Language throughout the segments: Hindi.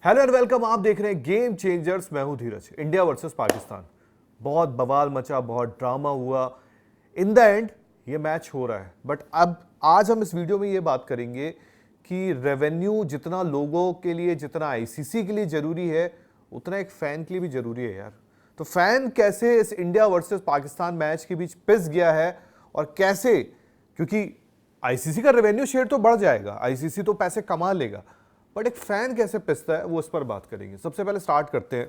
Hello and welcome. आप देख रहे हैं गेम चेंजर्स। मैं हूं धीरज। इंडिया वर्सेस पाकिस्तान, बहुत बवाल मचा, बहुत ड्रामा हुआ। इन द एंड ये मैच हो रहा है। बट अब आज हम इस वीडियो में ये बात करेंगे कि रेवेन्यू जितना लोगों के लिए, जितना आईसीसी के लिए जरूरी है, उतना एक फैन के लिए भी जरूरी है यार। तो फैन कैसे इस इंडिया वर्सेस पाकिस्तान मैच के बीच पिस गया है और कैसे, क्योंकि आईसीसी का रेवेन्यू शेयर तो बढ़ जाएगा, आईसीसी तो पैसे कमा लेगा, बट एक फैन कैसे पिसता है वो इस पर बात करेंगे। सबसे पहले स्टार्ट करते हैं।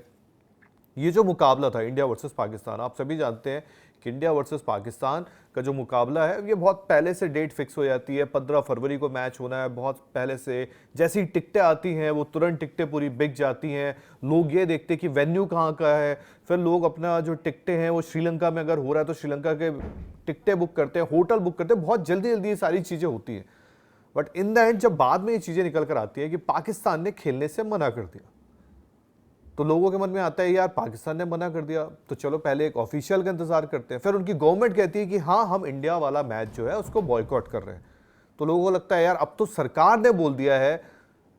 ये जो मुकाबला था इंडिया वर्सेस पाकिस्तान, आप सभी जानते हैं कि इंडिया वर्सेस पाकिस्तान का जो मुकाबला है ये बहुत पहले से डेट फिक्स हो जाती है। 15 फरवरी को मैच होना है, बहुत पहले से। जैसी टिकटें आती हैं वो तुरंत टिकटें पूरी बिक जाती हैं। लोग ये देखते हैं कि वेन्यू कहाँ का है, फिर लोग अपना जो टिकटें हैं वो श्रीलंका में अगर हो रहा है तो श्रीलंका के टिकटें बुक करते हैं, होटल बुक करते हैं, बहुत जल्दी जल्दी ये सारी चीज़ें होती हैं। बट इन द एंड जब बाद में ये चीजें निकल कर आती है कि पाकिस्तान ने खेलने से मना कर दिया, तो लोगों के मन में आता है यार पाकिस्तान ने मना कर दिया तो चलो पहले एक ऑफिशियल का इंतजार करते हैं। फिर उनकी गवर्नमेंट कहती है कि हाँ हम इंडिया वाला मैच जो है उसको बॉयकॉट कर रहे हैं। तो लोगों को लगता है यार अब तो सरकार ने बोल दिया है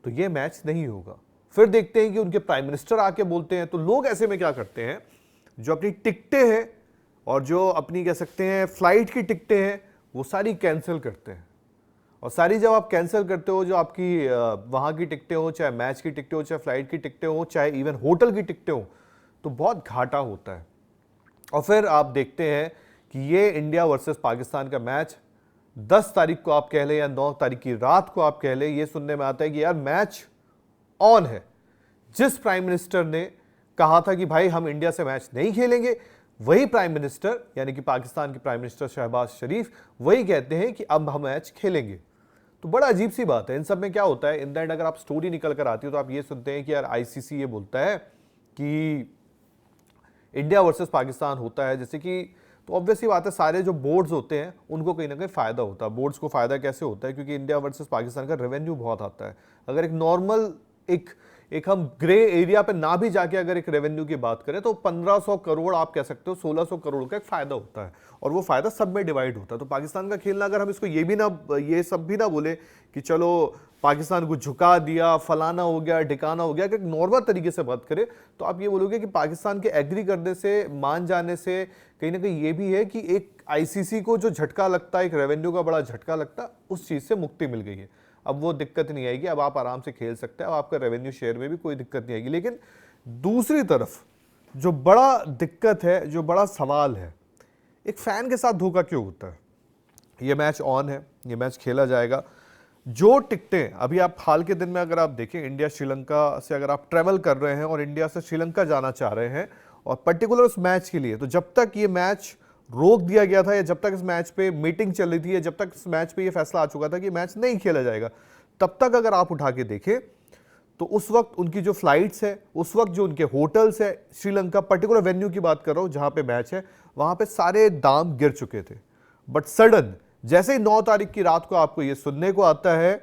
तो ये मैच नहीं होगा। फिर देखते हैं कि उनके प्राइम मिनिस्टर आके बोलते हैं। तो लोग ऐसे में क्या करते हैं, जो अपनी टिकटें हैं और जो अपनी कह सकते हैं फ्लाइट की टिकटें हैं वो सारी कैंसिल करते हैं। और सारी जब आप कैंसिल करते हो, जो आपकी वहाँ की टिकटें हो, चाहे मैच की टिकटें हो, चाहे फ्लाइट की टिकटें हो, चाहे इवन होटल की टिकटें हो, तो बहुत घाटा होता है। और फिर आप देखते हैं कि ये इंडिया वर्सेस पाकिस्तान का मैच 10 तारीख को आप कह लें या 9 तारीख की रात को आप कह लें, ये सुनने में आता है कि यार मैच ऑन है। जिस प्राइम मिनिस्टर ने कहा था कि भाई हम इंडिया से मैच नहीं खेलेंगे, वही प्राइम मिनिस्टर यानी कि पाकिस्तान के प्राइम मिनिस्टर शहबाज शरीफ वही कहते हैं कि अब हम मैच खेलेंगे। तो बड़ा अजीब सी बात है। इन सब में क्या होता है, इन द एंड अगर आप स्टोरी निकल कर आती हो तो आप ये सुनते हैं कि यार आईसीसी ये बोलता है कि इंडिया वर्सेस पाकिस्तान होता है जैसे कि, तो ऑब्वियसली बात है सारे जो बोर्ड्स होते हैं उनको कहीं ना कहीं फायदा होता है। बोर्ड्स को फायदा कैसे होता है, क्योंकि इंडिया वर्सेस पाकिस्तान का रेवेन्यू बहुत आता है। अगर एक नॉर्मल एक हम ग्रे एरिया पे ना भी जाके अगर एक रेवेन्यू की बात करें तो 1500 करोड़ आप कह सकते हो, 1600 करोड़ का एक फायदा होता है और वो फायदा सब में डिवाइड होता है। तो पाकिस्तान का खेलना, अगर हम इसको ये सब भी ना बोले कि चलो पाकिस्तान को झुका दिया, फलाना हो गया, ढिकाना हो गया, अगर नॉर्मल तरीके से बात करें तो आप ये बोलोगे कि पाकिस्तान के एग्री करने से, मान जाने से कहीं ना कहीं ये भी है कि एक आईसीसी को जो झटका लगता है, एक रेवेन्यू का बड़ा झटका लगता, उस चीज से मुक्ति मिल गई है। अब वो दिक्कत नहीं आएगी, अब आप आराम से खेल सकते हैं, अब आपका रेवेन्यू शेयर में भी कोई दिक्कत नहीं आएगी। लेकिन दूसरी तरफ जो बड़ा दिक्कत है, जो बड़ा सवाल है, एक फैन के साथ धोखा क्यों होता है। ये मैच ऑन है, ये मैच खेला जाएगा। जो टिकटें अभी आप हाल के दिन में अगर आप देखें, इंडिया श्रीलंका से अगर आप ट्रेवल कर रहे हैं और इंडिया से श्रीलंका जाना चाह रहे हैं और पर्टिकुलर उस मैच के लिए, तो जब तक ये मैच रोक दिया गया था या जब तक इस मैच पे मीटिंग चल रही थी या जब तक इस मैच पे ये फैसला आ चुका था कि मैच नहीं खेला जाएगा, तब तक अगर आप उठा के देखें तो उस वक्त उनकी जो फ्लाइट्स है, उस वक्त जो उनके होटल्स है, श्रीलंका पर्टिकुलर वेन्यू की बात कर रहा हूं जहां पे मैच है, वहां पे सारे दाम गिर चुके थे। बट सडन जैसे ही 9 तारीख की रात को आपको ये सुनने को आता है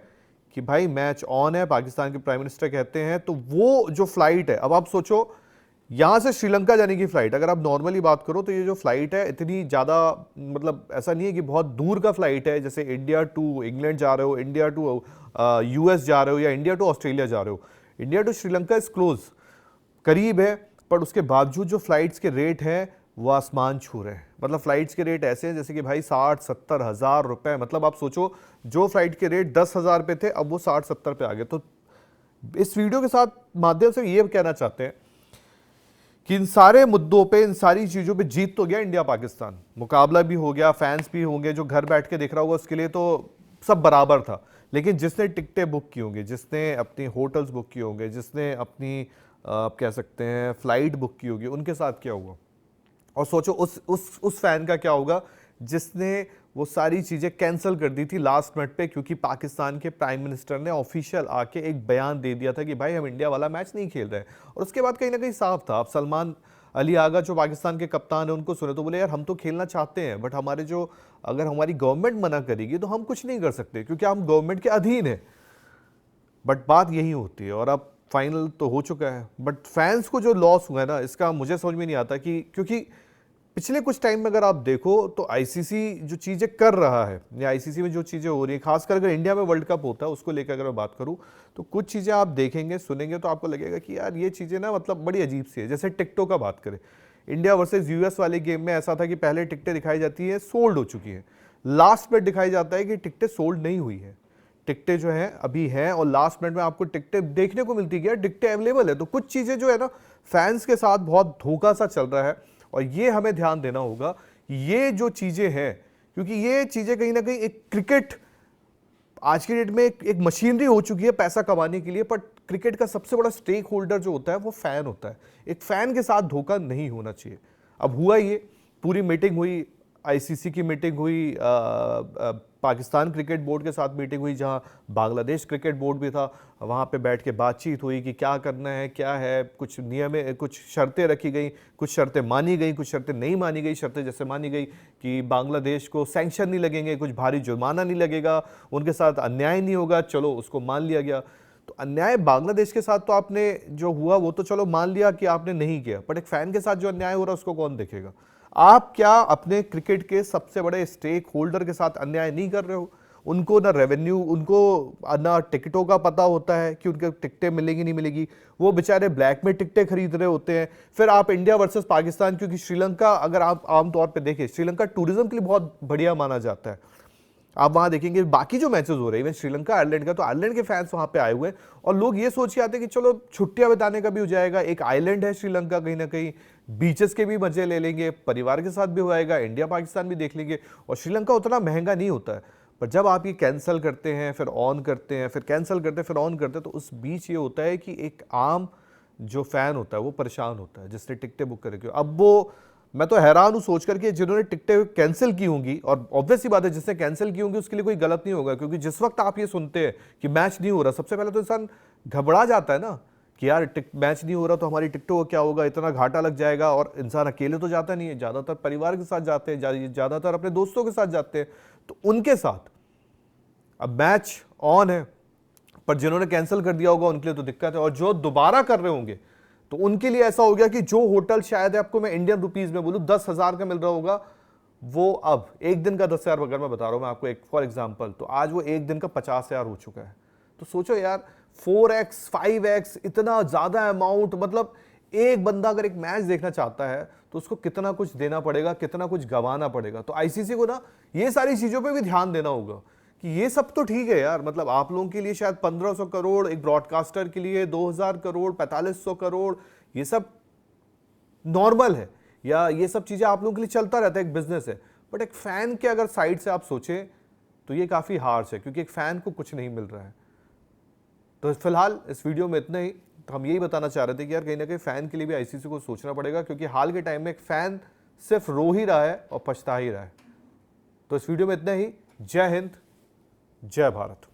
कि भाई मैच ऑन है, पाकिस्तान के प्राइम मिनिस्टर कहते हैं, तो वो जो फ्लाइट है, अब आप सोचो यहां से श्रीलंका जाने की फ्लाइट, अगर आप नॉर्मली बात करो तो ये जो फ्लाइट है इतनी ज्यादा, मतलब ऐसा नहीं है कि बहुत दूर का फ्लाइट है, जैसे इंडिया टू इंग्लैंड जा रहे हो, इंडिया टू यूएस जा रहे हो या इंडिया टू ऑस्ट्रेलिया जा रहे हो। India to Sri Lanka is close, करीब है, पर उसके बावजूद जो फ्लाइट्स के रेट हैं वो आसमान छू रहे हैं। मतलब फ्लाइट्स के रेट ऐसे हैं जैसे कि भाई 60-70 हज़ार रुपए। मतलब आप सोचो जो फ्लाइट के रेट 10,000 पे थे अब वो 60-70 पे आ गए। तो इस वीडियो के साथ माध्यम से ये कहना चाहते हैं कि इन सारे मुद्दों पे, इन सारी चीजों पे जीत तो गया इंडिया पाकिस्तान, मुकाबला भी हो गया, फैंस भी होंगे, जो घर बैठ के देख रहा होगा उसके लिए तो सब बराबर था। लेकिन जिसने टिकटें बुक की होंगी, जिसने अपनी होटल्स बुक की होंगे, जिसने अपनी आप कह सकते हैं फ्लाइट बुक की होगी, उनके साथ क्या हुआ। और सोचो उस फैन का क्या होगा जिसने वो सारी चीजें कैंसिल कर दी थी लास्ट मिनट पे, क्योंकि पाकिस्तान के प्राइम मिनिस्टर ने ऑफिशियल आके एक बयान दे दिया था कि भाई हम इंडिया वाला मैच नहीं खेल रहे। और उसके बाद कहीं ना कहीं साफ था। आप सलमान अली आगा जो पाकिस्तान के कप्तान है उनको सुने तो बोले यार हम तो खेलना चाहते हैं, बट हमारे जो, अगर हमारी गवर्नमेंट मना करेगी तो हम कुछ नहीं कर सकते क्योंकि हम गवर्नमेंट के अधीन है। बट बात यही होती है और अब फाइनल तो हो चुका है। बट फैंस को जो लॉस हुआ है ना, इसका मुझे समझ में नहीं आता कि, क्योंकि पिछले कुछ टाइम में अगर आप देखो तो आईसीसी जो चीज़ें कर रहा है या आईसीसी में जो चीज़ें हो रही है, खासकर अगर इंडिया में वर्ल्ड कप होता है उसको लेकर अगर मैं बात करूं तो कुछ चीज़ें आप देखेंगे सुनेंगे तो आपको लगेगा कि यार ये चीज़ें ना मतलब बड़ी अजीब सी है। जैसे टिकटों का बात करें, इंडिया वर्सेस यूएस वाले गेम में ऐसा था कि पहले टिकटें दिखाई जाती है सोल्ड हो चुकी है, लास्ट में दिखाई जाता है कि टिकटें सोल्ड नहीं हुई है, टिकटें जो हैं अभी हैं और लास्ट मिनट में आपको टिकटें देखने को मिलती है, टिकटें अवेलेबल है। तो कुछ चीज़ें जो है ना फैंस के साथ बहुत धोखा सा चल रहा है और ये हमें ध्यान देना होगा। ये जो चीज़ें हैं, क्योंकि ये चीज़ें कहीं ना कहीं एक क्रिकेट आज की डेट में एक मशीनरी हो चुकी है पैसा कमाने के लिए, पर क्रिकेट का सबसे बड़ा स्टेक होल्डर जो होता है वो फैन होता है। एक फैन के साथ धोखा नहीं होना चाहिए। अब हुआ ये, पूरी मीटिंग हुई, आईसीसी की मीटिंग हुई, पाकिस्तान क्रिकेट बोर्ड के साथ मीटिंग हुई, जहां बांग्लादेश क्रिकेट बोर्ड भी था, वहां पे बैठ के बातचीत हुई कि क्या करना है क्या है, कुछ नियम, कुछ शर्तें रखी गई, कुछ शर्तें मानी गई, कुछ शर्तें नहीं मानी गई। शर्तें जैसे मानी गई कि बांग्लादेश को सैंक्शन नहीं लगेंगे, कुछ भारी जुर्माना नहीं लगेगा, उनके साथ अन्याय नहीं होगा, चलो उसको मान लिया गया। तो अन्याय बांग्लादेश के साथ तो आपने जो हुआ वो तो चलो मान लिया कि आपने नहीं किया, बट एक फैन के साथ जो अन्याय हो रहा है उसको कौन देखेगा? आप क्या अपने क्रिकेट के सबसे बड़े स्टेक होल्डर के साथ अन्याय नहीं कर रहे हो? उनको ना रेवेन्यू, उनको ना टिकटों का पता होता है कि उनके टिकटें मिलेगी नहीं मिलेगी, वो बेचारे ब्लैक में टिकटें खरीद रहे होते हैं। फिर आप इंडिया वर्सेस पाकिस्तान, क्योंकि श्रीलंका अगर आप आमतौर पे देखें, श्रीलंका टूरिज्म के लिए बहुत बढ़िया माना जाता है। आप वहां देखेंगे बाकी जो मैचेस हो रहे हैं, इवन श्रीलंका आयरलैंड का, तो आयरलैंड के फैंस वहां पे आए हुए हैं और लोग ये सोच के आते हैं कि चलो छुट्टियां बिताने का भी हो जाएगा, एक आइलैंड है श्रीलंका, कहीं ना कहीं बीचेस के भी मजे ले लेंगे, परिवार के साथ भी हो जाएगा, इंडिया पाकिस्तान भी देख लेंगे। और श्रीलंका उतना महंगा नहीं होता है। पर जब आप ये कैंसिल करते हैं फिर ऑन करते हैं, फिर कैंसिल करते हैं फिर ऑन करते हैं, तो उस बीच ये होता है कि एक आम जो फैन होता है वो परेशान होता है, जिसने टिकटें बुक करके। अब वो, मैं तो हैरान हूं सोच करके जिन्होंने टिकटें कैंसिल की होंगी, और ऑब्वियस सी बात है जिसने कैंसिल की होंगी उसके लिए कोई गलत नहीं होगा, क्योंकि जिस वक्त आप ये सुनते हैं कि मैच नहीं हो रहा, सबसे पहले तो इंसान घबरा जाता है ना कि यार मैच नहीं हो रहा तो हमारी टिकटों का क्या होगा, इतना घाटा लग जाएगा। और इंसान अकेले तो जाता नहीं है, ज़्यादातर परिवार के साथ जाते हैं, ज़्यादातर अपने दोस्तों के साथ जाते हैं, तो उनके साथ अब मैच ऑन है, पर जिन्होंने कैंसिल कर दिया होगा उनके लिए तो दिक्कत है। और जो दोबारा कर रहे होंगे तो उनके लिए ऐसा हो गया कि जो होटल शायद आपको मैं इंडियन रुपीज में बोलूं 10,000 का मिल रहा होगा, वो अब एक दिन का 10,000, अगर मैं बता रहा हूं मैं आपको एक फॉर एग्जांपल, तो आज वो एक दिन का 50,000 हो चुका है। तो सोचो यार 4x 5x इतना ज्यादा अमाउंट, मतलब एक बंदा अगर एक मैच देखना चाहता है तो उसको कितना कुछ देना पड़ेगा, कितना कुछ गंवाना पड़ेगा। तो आईसीसी को ना ये सारी चीजों पे भी ध्यान देना होगा कि ये सब तो ठीक है यार, मतलब आप लोगों के लिए शायद 1500 करोड़, एक ब्रॉडकास्टर के लिए 2000 करोड़, 4500 करोड़, ये सब नॉर्मल है, या ये सब चीजें आप लोगों के लिए चलता रहता है, एक बिजनेस है। बट एक फैन के अगर साइड से आप सोचें तो ये काफी हार्श है, क्योंकि एक फैन को कुछ नहीं मिल रहा है। तो फिलहाल इस वीडियो में इतना ही। तो हम यही बताना चाह रहे थे कि यार कहीं ना कहीं फैन के लिए भी आईसीसी को सोचना पड़ेगा, क्योंकि हाल के टाइम में एक फैन सिर्फ रो ही रहा है और पछता ही रहा है। तो इस वीडियो में इतना ही। जय हिंद, जय भारत।